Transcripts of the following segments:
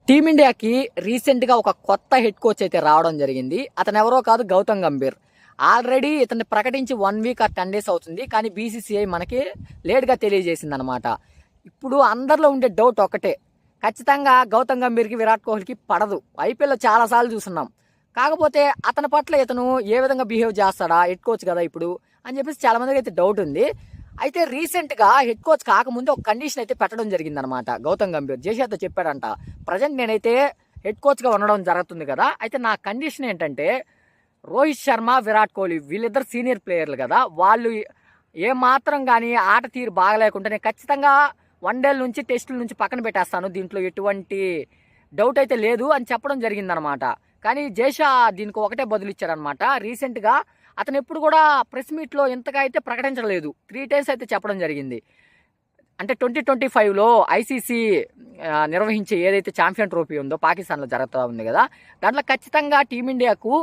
టీమిండియాకి రీసెంట్గా ఒక కొత్త హెడ్ కోచ్ అయితే రావడం జరిగింది. అతను ఎవరో కాదు, గౌతమ్ గంభీర్. ఆల్రెడీ ఇతన్ని ప్రకటించి 1 వీక్ ఆర్ 10 డేస్ అవుతుంది. కానీ బీసీసీఐ మనకి లేట్గా తెలియజేసింది అనమాట. ఇప్పుడు అందరిలో ఉండే డౌట్ ఒకటే, ఖచ్చితంగా గౌతమ్ గంభీర్కి విరాట్ కోహ్లీకి పడదు. ఐపీఎల్లో చాలాసార్లు చూస్తున్నాం. కాకపోతే అతని పట్ల ఇతను ఏ విధంగా బిహేవ్ చేస్తాడా, హెడ్ కోచ్ కదా ఇప్పుడు అని చెప్పేసి చాలా మందికి అయితే డౌట్ ఉంది. అయితే రీసెంట్గా హెడ్ కోచ్ కాకముందు ఒక కండిషన్ అయితే పెట్టడం జరిగిందనమాట. గౌతమ్ గంభీర్ జేషాతో చెప్పాడంట, ప్రజెంట్ నేనైతే హెడ్ కోచ్గా ఉండడం జరుగుతుంది కదా, అయితే నా కండిషన్ ఏంటంటే రోహిత్ శర్మ, విరాట్ కోహ్లీ వీళ్ళిద్దరు సీనియర్ ప్లేయర్లు కదా, వాళ్ళు ఏమాత్రం కానీ ఆట తీరు బాగలేకుంటే నేను ఖచ్చితంగా వన్డేల నుంచి టెస్టుల నుంచి పక్కన పెట్టేస్తాను, దీంట్లో ఎటువంటి డౌట్ అయితే లేదు అని చెప్పడం జరిగిందనమాట. కానీ జేషా దీనికి ఒకటే బదులు ఇచ్చారనమాట. రీసెంట్గా అతను ఎప్పుడు కూడా ప్రెస్ మీట్లో ఇంతగా అయితే ప్రకటించలేదు. 3 టైమ్స్ అయితే చెప్పడం జరిగింది. అంటే 2025లో ఐసీసీ నిర్వహించే ఏదైతే ఛాంపియన్ ట్రోఫీ ఉందో పాకిస్తాన్లో జరుగుతూ ఉంది కదా, దాంట్లో ఖచ్చితంగా టీమిండియాకు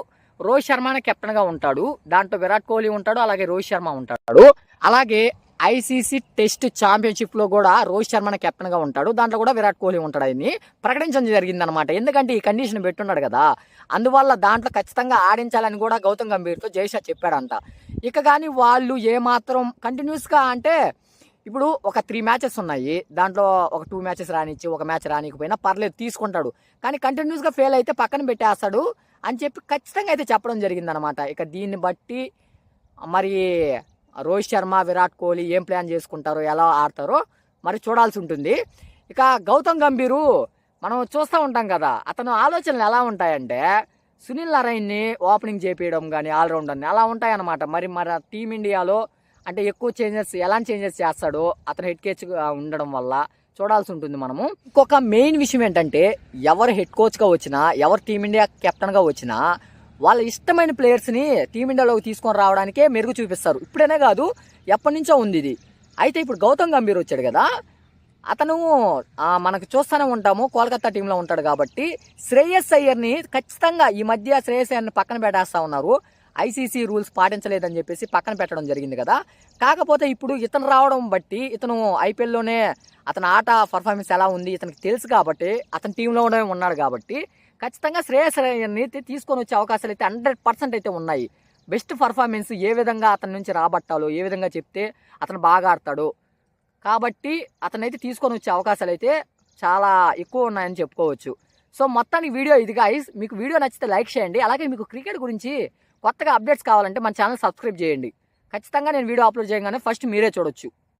రోహిత్ శర్మనే కెప్టెన్గా ఉంటాడు. దాంట్లో విరాట్ కోహ్లీ ఉంటాడు, అలాగే రోహిత్ శర్మ ఉంటాడు. అలాగే ఐసీసీ టెస్ట్ ఛాంపియన్షిప్లో కూడా రోహిత్ శర్మనే కెప్టెన్గా ఉంటాడు, దాంట్లో కూడా విరాట్ కోహ్లీ ఉంటాడు అని ప్రకటించడం జరిగిందనమాట. ఎందుకంటే ఈ కండిషన్ పెట్టున్నాడు కదా, అందువల్ల దాంట్లో ఖచ్చితంగా ఆడించాలని కూడా గౌతమ్ గంభీర్తో జైషా చెప్పాడంట. ఇక కానీ వాళ్ళు ఏమాత్రం కంటిన్యూస్గా అంటే ఇప్పుడు ఒక 3 మ్యాచెస్ ఉన్నాయి, దాంట్లో ఒక 2 మ్యాచెస్ రానిచ్చి ఒక మ్యాచ్ రానికపోయినా పర్లేదు తీసుకుంటాడు, కానీ కంటిన్యూస్గా ఫెయిల్ అయితే పక్కన పెట్టేస్తాడు అని చెప్పి ఖచ్చితంగా అయితే చెప్పడం జరిగిందనమాట. ఇక దీన్ని బట్టి మరి రోహిత్ శర్మ, విరాట్ కోహ్లీ ఏం ప్లాన్ చేసుకుంటారో, ఎలా ఆడతారో మరి చూడాల్సి ఉంటుంది. ఇక గౌతమ్ గంభీరు మనం చూస్తూ ఉంటాం కదా, అతను ఆలోచనలు ఎలా ఉంటాయంటే సునీల్ నారాయణ్ని ఓపెనింగ్ చేపించడం కానీ ఆల్రౌండర్ని అలా ఉంటాయన్నమాట. మరి టీమిండియాలో అంటే ఎక్కువ చేంజెస్ ఎలాంటి చేంజెస్ చేస్తాడో అతను హెడ్ కోచ్గా ఉండడం వల్ల చూడాల్సి ఉంటుంది మనము. ఇంకొక మెయిన్ విషయం ఏంటంటే ఎవరు హెడ్ కోచ్గా వచ్చినా, ఎవరు టీమిండియా కెప్టెన్గా వచ్చినా వాళ్ళ ఇష్టమైన ప్లేయర్స్ని టీమిండియాలోకి తీసుకొని రావడానికే మెరుగు చూపిస్తారు. ఇప్పుడేనే కాదు, ఎప్పటి నుంచో ఉంది ఇది. అయితే ఇప్పుడు గౌతమ్ గంభీర్ వచ్చాడు కదా, అతను మనకు చూస్తూనే ఉంటాము, కోల్కతా టీంలో ఉంటాడు కాబట్టి శ్రేయస్ అయ్యర్ని ఖచ్చితంగా ఈ మధ్య శ్రేయస్ అయ్యర్ని పక్కన పెట్టేస్తూ ఉన్నారు. ఐసీసీ రూల్స్ పాటించలేదని చెప్పేసి పక్కన పెట్టడం జరిగింది కదా. కాకపోతే ఇప్పుడు ఇతను రావడం బట్టి ఇతను ఐపీఎల్లోనే అతని ఆట పర్ఫార్మెన్స్ ఎలా ఉంది ఇతనికి తెలుసు కాబట్టి, అతని టీంలోనే ఉన్నాడు కాబట్టి ఖచ్చితంగా శ్రేయస్ అయ్యర్ని తీసుకొని వచ్చే అవకాశాలు అయితే 100% అయితే ఉన్నాయి. బెస్ట్ పర్ఫార్మెన్స్ ఏ విధంగా అతని నుంచి రాబట్టాలో, ఏ విధంగా చెప్తే అతను బాగా ఆడతాడు కాబట్టి అతనైతే తీసుకొని వచ్చే అవకాశాలు అయితే చాలా ఎక్కువ ఉన్నాయని చెప్పుకోవచ్చు. సో మొత్తానికి వీడియో ఇది గైస్. మీకు వీడియో నచ్చితే లైక్ చేయండి. అలాగే మీకు క్రికెట్ గురించి కొత్తగా అప్డేట్స్ కావాలంటే మన ఛానల్ సబ్స్క్రైబ్ చేయండి. ఖచ్చితంగా నేను వీడియో అప్లోడ్ చేయగానే ఫస్ట్ మీరే చూడొచ్చు.